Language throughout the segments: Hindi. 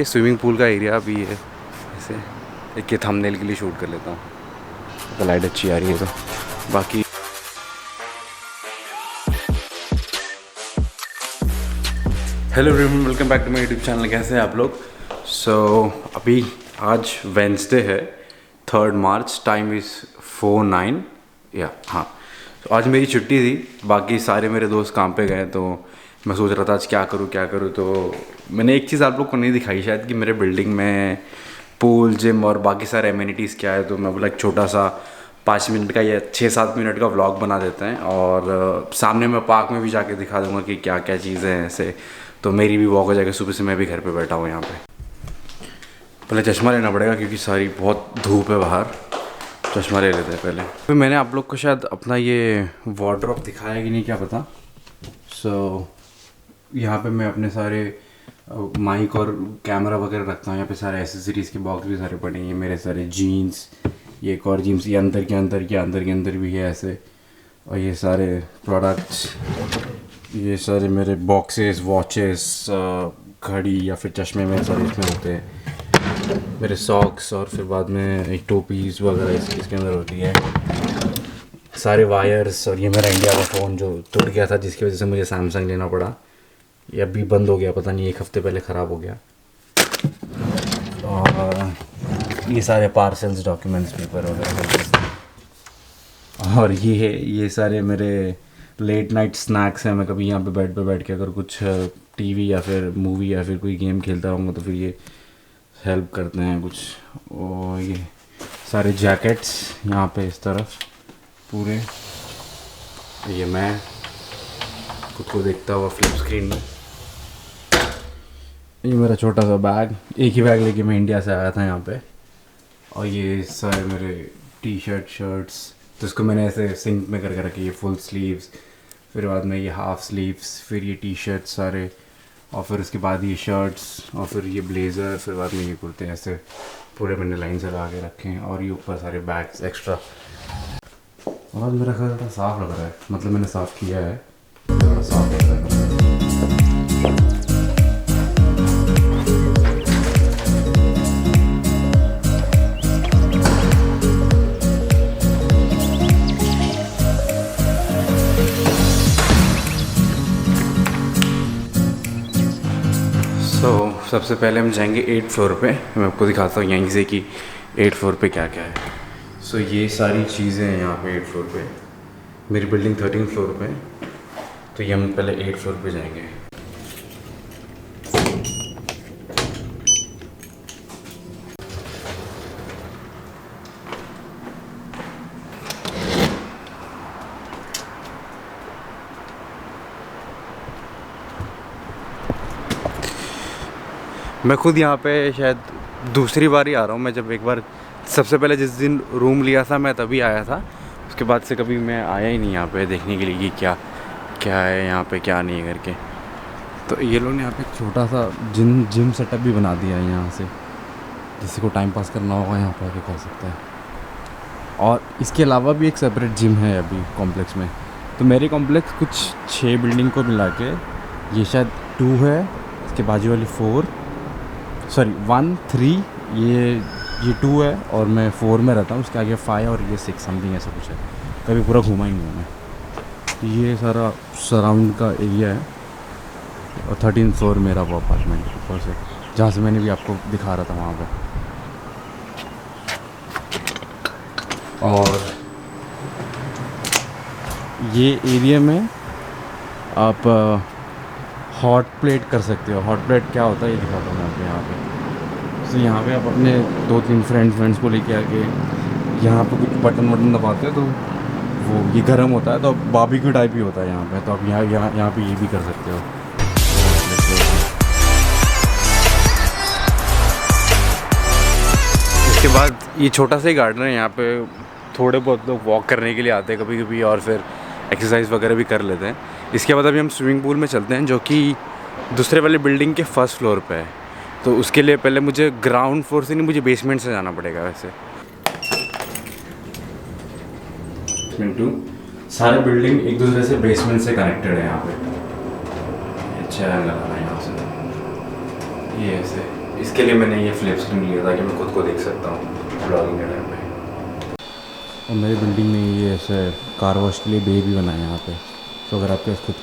ये स्विमिंग पूल का एरिया भी है। ऐसे एक ये थंबनेल के लिए शूट कर लेता हूँ तो लाइट अच्छी आ रही है। तो बाकी hello everyone, welcome back to my YouTube channel. कैसे हैं आप लोग? अभी आज वेंसडे है, 3 मार्च। टाइम इज़ 4:09 या हाँ। तो आज मेरी छुट्टी थी, बाकी सारे मेरे दोस्त काम पे गए। तो मैं सोच रहा था आज क्या करूँ। तो मैंने एक चीज़ आप लोग को नहीं दिखाई शायद, कि मेरे बिल्डिंग में पूल, जिम और बाकी सारे एमिनिटीज़ क्या है। तो मैं बोला एक छोटा सा 5 मिनट का या 6-7 मिनट का व्लॉग बना देते हैं। और सामने मैं पार्क में भी जाके दिखा दूँगा कि क्या क्या चीज़ें हैं ऐसे। तो मेरी भी वॉक हो जाएगी। सुबह से मैं भी घर पे बैठा हूँ यहाँ पे। पहले चश्मा लेना पड़ेगा क्योंकि सारी बहुत धूप है बाहर। चश्मा ले लेते हैं पहले। फिर मैंने आप लोग को शायद अपना ये वार्डरोब दिखाया कि नहीं क्या पता। यहाँ पे मैं अपने सारे माइक और कैमरा वगैरह रखता हूँ। यहाँ पे सारे एसेसरीज़ के बॉक्स भी सारे पड़े हैं। मेरे सारे जीन्स, ये एक और जीन्स, ये अंदर के अंदर भी है ऐसे। और ये सारे प्रोडक्ट्स, ये सारे मेरे बॉक्सेस, वॉचेस, घड़ी या फिर चश्मे में सारे इसमें होते हैं। मेरे सॉक्स और फिर बाद में एक टोपीज़ वगैरह इसके अंदर होती है। सारे वायर्स। और ये मेरा इंडिया का फ़ोन जो टूट गया था, जिसकी वजह से मुझे सैमसंग लेना पड़ा। ये अभी बंद हो गया, पता नहीं 1 हफ़्ते पहले ख़राब हो गया। और ये सारे पार्सल्स, डॉक्यूमेंट्स, पेपर वगैरह। और ये सारे मेरे लेट नाइट स्नैक्स हैं। मैं कभी यहाँ पे बेड पे बैठ के अगर कुछ टीवी या फिर मूवी या फिर कोई गेम खेलता रहूँगा तो फिर ये हेल्प करते हैं कुछ। और ये सारे जैकेट्स यहाँ पे इस तरफ पूरे। ये मैं खुद को देखता हुआ फ्लिप स्क्रीन में। ये मेरा छोटा सा बैग, एक ही बैग लेके मैं इंडिया से आया था यहाँ पे। और ये सारे मेरे टी शर्ट, शर्ट्स, तो इसको मैंने ऐसे सिंक में करके रखी। ये फुल स्लीव्स, फिर बाद में ये हाफ स्लीव्स, फिर ये टी शर्ट सारे, और फिर उसके बाद ये शर्ट्स, और फिर ये ब्लेज़र, फिर बाद में ये कुर्ते। ऐसे पूरे मैंने लाइन से लगा के रखे हैं। और ये ऊपर सारे बैग्स एक्स्ट्रा। और मेरा घर थोड़ा साफ़ लग रहा है, मतलब मैंने साफ़ किया है, थोड़ा साफ़ लग रहा है। सबसे पहले हम जाएंगे 8th फ्लोर पे। मैं आपको दिखाता हूँ यहीं से कि 8th फ्लोर पे क्या क्या है। ये सारी चीज़ें हैं यहाँ पे 8th फ्लोर पे। मेरी बिल्डिंग 13th फ्लोर पे। तो ये हम पहले 8th फ्लोर पे जाएंगे। मैं खुद यहाँ पे शायद दूसरी बार ही आ रहा हूँ। मैं जब एक बार सबसे पहले जिस दिन रूम लिया था मैं तभी आया था। उसके बाद से कभी मैं आया ही नहीं यहाँ पे देखने के लिए कि क्या क्या है यहाँ पे, क्या नहीं है करके। तो ये लोग ने यहाँ पे छोटा सा जिम सेटअप भी बना दिया है यहाँ से। किसी को टाइम पास करना होगा यहाँ पर आके कर सकता है। और इसके अलावा भी एक सेपरेट जिम है अभी कॉम्प्लेक्स में। तो मेरे कॉम्प्लेक्स कुछ 6 बिल्डिंग को मिला के ये शायद 2 है, इसके बाजू वाली 4, सॉरी 1, 3, ये 2 है और मैं 4 में रहता हूँ। उसके आगे 5 और ये 6 समथिंग ऐसा कुछ है। कभी पूरा घूमा ही नहीं हूँ मैं। ये सारा सराउंड का एरिया है। और 13th फ्लोर मेरा वो अपार्टमेंट ऊपर से, जहाँ से मैंने भी आपको दिखा रहा था वहाँ पर। और ये एरिया में आप हॉट प्लेट कर सकते हो। हॉट प्लेट क्या होता है ये दिखाता हूँ मैं आपको यहाँ पे। तो यहाँ पे आप अपने 2-3 फ्रेंड्स को लेके आके यहाँ पे कुछ बटन दबाते हो तो वो ये गर्म होता है। तो बारबेक्यू टाइप ही होता है यहाँ पे। तो आप यहाँ पे ये भी कर सकते हो। इसके बाद ये छोटा सा ही गार्डन है। यहाँ पे थोड़े बहुत लोग वॉक करने के लिए आते हैं कभी कभी, और फिर एक्सरसाइज वगैरह भी कर लेते हैं। इसके बाद अभी हम स्विमिंग पूल में चलते हैं, जो कि दूसरे वाले बिल्डिंग के 1st फ्लोर पे है। तो उसके लिए पहले मुझे ग्राउंड फ्लोर से नहीं, मुझे बेसमेंट से जाना पड़ेगा वैसे। सारे बिल्डिंग एक दूसरे से बेसमेंट से कनेक्टेड है यहाँ पे। अच्छा लग रहा है यहाँ से। ये ऐसे इसके लिए मैंने ये फ्लिप स्क्रीन लिया था कि मैं खुद को देख सकता हूँ ब्लॉगिंग के टाइम पे। और मेरी बिल्डिंग में ये ऐसे कार वॉश के लिए बे भी बनाए हैं यहाँ पे। तो अगर आपके पास खुद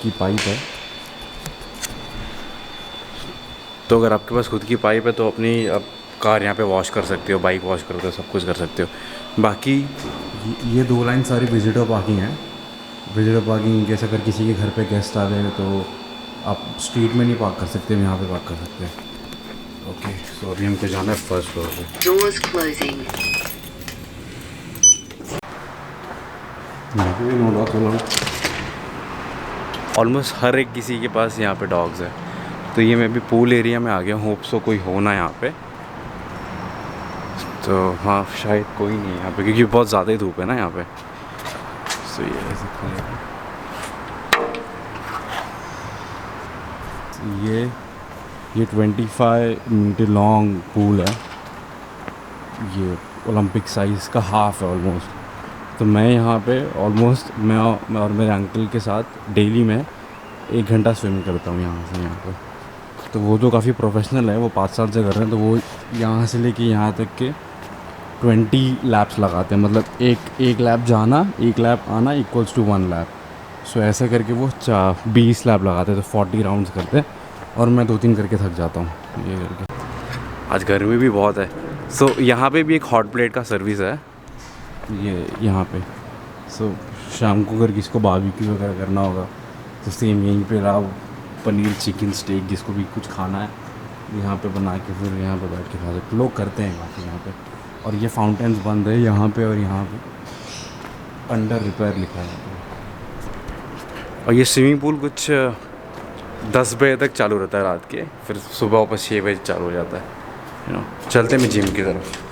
की पाइप है तो अपनी अब कार यहाँ पे वॉश कर सकते हो, बाइक वॉश करते हो, सब कुछ कर सकते हो। बाकी ये 2 लाइन सारी विजिटर पार्किंग है। विजिटर पार्किंग कैसे अगर किसी के घर पे गेस्ट आ गए तो आप स्ट्रीट में नहीं पार्क कर सकते, यहाँ पे पार्क कर सकते हैं। ओके, सो अभी हमको जाना है फर्स्ट फ्लोर पे। ऑलमोस्ट हर एक किसी के पास यहाँ पे डॉग्स है। तो ये मैं भी पूल एरिया में आ गया, होप सो कोई हो ना यहाँ पे। तो हाँ, शायद कोई नहीं है यहाँ पे क्योंकि बहुत ज़्यादा ही धूप है ना यहाँ पे। सो ये ऐसे खुलेगा। ये 25 मीटर लॉन्ग पूल है। ये ओलंपिक साइज़ का हाफ है ऑलमोस्ट। तो मैं यहाँ पे ऑलमोस्ट मैं और मेरे अंकल के साथ डेली में 1 घंटा स्विम करता हूँ यहाँ से यहाँ पे। तो वो तो काफ़ी प्रोफेशनल है, वो 5 साल से कर रहे हैं। तो वो यहाँ से लेके यहाँ तक के 20 लैप्स लगाते हैं। मतलब एक लैप जाना, 1 लैप आना इक्वल्स टू 1 लैप। सो ऐसे करके वो 20 लैप लगाते हैं। तो 40 राउंड्स करते हैं और मैं 2-3 करके थक जाता हूँ ये करके। आज गर्मी भी बहुत है। सो यहाँ पे भी एक हॉट प्लेट का सर्विस है ये यहाँ पे। सो शाम को अगर किसी को बारबेक्यू वगैरह करना होगा तो सेम यहीं पे राव पनीर, चिकन, स्टेक जिसको भी कुछ खाना है यहाँ पे बना के फिर यहाँ पे बैठ के खा सकते। लोग करते हैं काफ़ी यहाँ पे। और ये फाउंटेन्स बंद है यहाँ पे और यहाँ पे अंडर रिपेयर लिखा है। और ये स्विमिंग पूल कुछ 10 बजे तक चालू रहता है रात के, फिर सुबह वापस 6 बजे चालू हो जाता है। चलते हैं जिम की तरफ।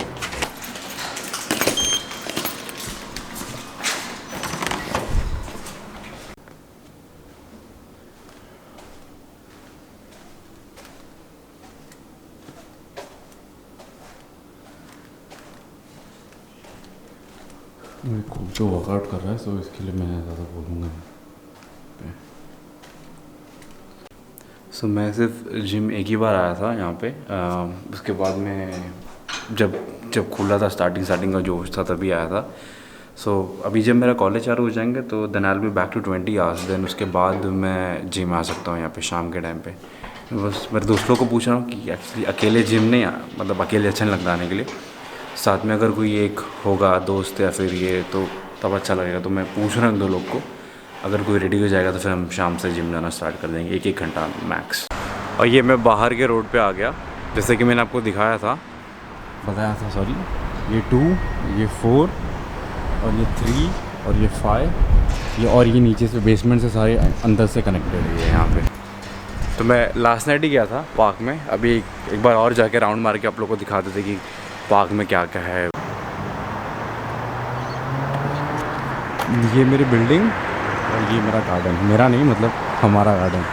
मैं खूब जो वर्कआउट कर रहा है, सो इसके लिए मैं ज़्यादा बोलूँगा। सो मैं सिर्फ जिम एक ही बार आया था यहाँ पे। उसके बाद में जब खुला था स्टार्टिंग का जोश था तभी आया था। सो अभी जब मेरा कॉलेज चालू हो जाएंगे तो then I will be back to 20 hours. Then उसके बाद मैं जिम आ सकता हूँ यहाँ पे शाम के टाइम पे। बस मेरे दोस्तों को पूछ रहा हूँ कि एक्चुअली अकेले जिम नहीं मतलब अकेले अच्छा नहीं लगता आने के लिए। साथ में अगर कोई एक होगा दोस्त या फिर ये तो तब अच्छा लगेगा। तो मैं पूछ रहा हूँ 2 लोग को, अगर कोई रेडी हो जाएगा तो फिर हम शाम से जिम जाना स्टार्ट कर देंगे 1-1 घंटा मैक्स। और ये मैं बाहर के रोड पे आ गया, जैसे कि मैंने आपको बताया था सॉरी। ये 2, ये 4 और ये 3 और ये 5, ये नीचे से बेसमेंट से सारे अंदर से कनेक्टेड है यहाँ पे। तो मैं लास्ट नाइट ही गया था पार्क में। अभी एक बार और जाके राउंड मार के आप लोग को दिखाते थे कि पार्क में क्या क्या है। ये मेरी बिल्डिंग और ये मेरा गार्डन, मेरा नहीं मतलब हमारा गार्डन।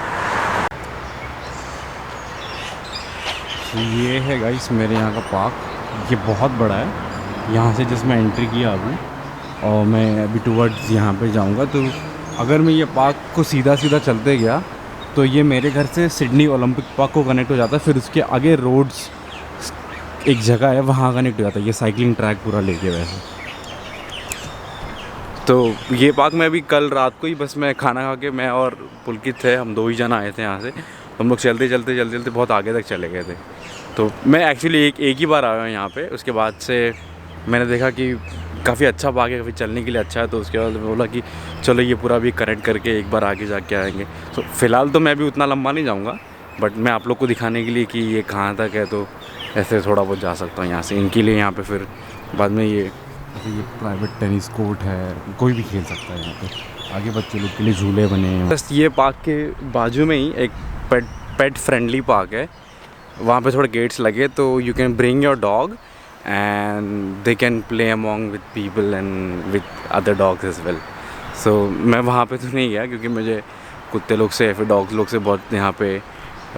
ये है गाइस मेरे यहाँ का पार्क। ये बहुत बड़ा है। यहाँ से जिस मैं एंट्री किया अभी और मैं अभी टूवर्ड्स यहाँ पे जाऊँगा। तो अगर मैं ये पार्क को सीधा चलते गया तो ये मेरे घर से सिडनी ओलंपिक पार्क को कनेक्ट हो जाता है। फिर उसके आगे रोड्स एक जगह है वहाँ कनेक्ट हो जाता है। ये साइकिलिंग ट्रैक पूरा लेके वैसे। तो ये पार्क में अभी कल रात को ही बस मैं खाना खा के मैं और पुलकित थे, हम 2 ही जन आए थे यहाँ से। हम लोग चलते बहुत आगे तक चले गए थे। तो मैं एक्चुअली एक ही बार आया हूँ यहाँ पे। उसके बाद से मैंने देखा कि काफ़ी अच्छा पार्क है, काफ़ी चलने के लिए अच्छा है। तो उसके बाद बोला कि चलो ये पूरा भी कनेक्ट करके एक बार आगे जाके आएंगे। तो फ़िलहाल तो मैं भी उतना लंबा नहीं जाऊँगा, बट मैं आप लोग को दिखाने के लिए कि ये कहाँ तक है तो ऐसे थोड़ा बहुत जा सकता हूँ यहाँ से। इनके लिए यहाँ पे फिर बाद में ये प्राइवेट टेनिस कोर्ट है, कोई भी खेल सकता है यहाँ पे। आगे बच्चे लोग के लिए झूले बने हैं। बस ये पार्क के बाजू में ही एक पेट फ्रेंडली पार्क है। वहाँ पे थोड़े गेट्स लगे तो you can bring your dog and they can play among with people and with other dogs as well. सो मैं वहाँ पे तो नहीं गया क्योंकि मुझे कुत्ते लोग से या फिर डॉग्स लोग से बहुत यहाँ पे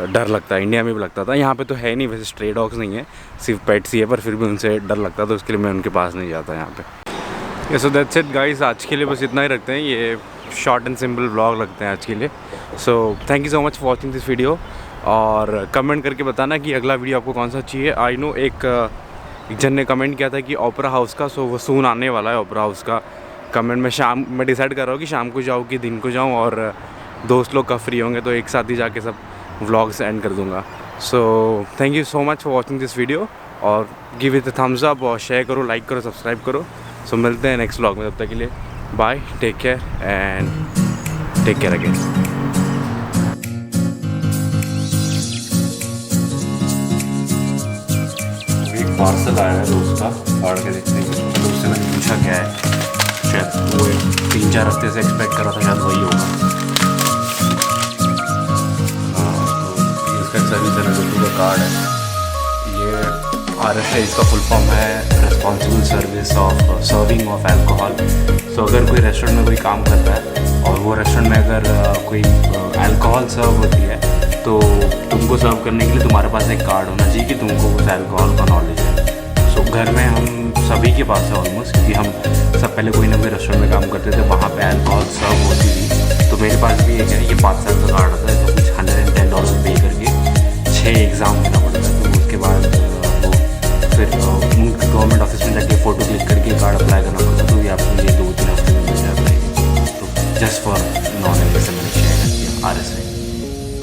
डर लगता है। इंडिया में भी लगता था, यहाँ पे तो है नहीं वैसे, स्ट्रे डॉग्स नहीं है, सिर्फ पेट्स ही है, पर फिर भी उनसे डर लगता था। उसके लिए मैं उनके पास नहीं जाता यहाँ पे। सो दैट्स इट गाइस, आज के लिए बस इतना ही रखते हैं। ये शॉर्ट एंड सिंपल व्लॉग लगते हैं आज के लिए। सो thank you so much for watching this video. और कमेंट करके बताना कि अगला वीडियो आपको कौन सा चाहिए। आई नो एक जन ने कमेंट किया था कि ओपेरा हाउस का, सो वो सून आने वाला है ओपेरा हाउस का। कमेंट में मैं डिसाइड कर रहा हूँ कि शाम को जाऊँ कि दिन को जाऊँ, और दोस्त लोग कब फ्री होंगे तो एक साथ ही जाके सब व्लॉग्स एंड कर दूँगा। So thank you so much for watching this video, और give it a thumbs up और शेयर करो, लाइक करो, सब्सक्राइब करो। सो मिलते हैं नेक्स्ट व्लॉग में, तब तक के लिए bye, take care and take care again. एक पार्सल आया है दोस्त का, पढ़ के देखते हैं। दोस्त से मैंने पूछा क्या है, शायद वो 3-4 हफ्ते से एक्सपेक्ट कर रहा था, शायद वही होगा। हाँ, तो इसका सर्विस एनालिसिस का कार्ड है। ये RSA इसका फुल फॉर्म है responsible service of serving of alcohol. So अगर कोई रेस्टोरेंट में कोई काम करता है और वो रेस्टोरेंट में अगर कोई अल्कोहल सर्व होती है, तो तुमको सर्व करने के लिए तुम्हारे पास एक कार्ड होना चाहिए कि तुमको उस अल्कोहल का नॉलेज है। सो घर में हम सभी के पास है ऑलमोस्ट, क्योंकि हम सब पहले कोई ना कोई रेस्टोरेंट में काम करते थे, वहाँ पे अल्कोहल सर्व होती थी। तो मेरे पास भी एक है, ये 5 साल का कार्ड होता है, तो कुछ $110 पे करके 6 एग्ज़ाम देना पड़ता है। तो उसके बाद फिर गवर्नमेंट ऑफिस में जाके फ़ोटो क्लिक करके कार्ड अप्लाई करना पड़ता है। तो ये आपको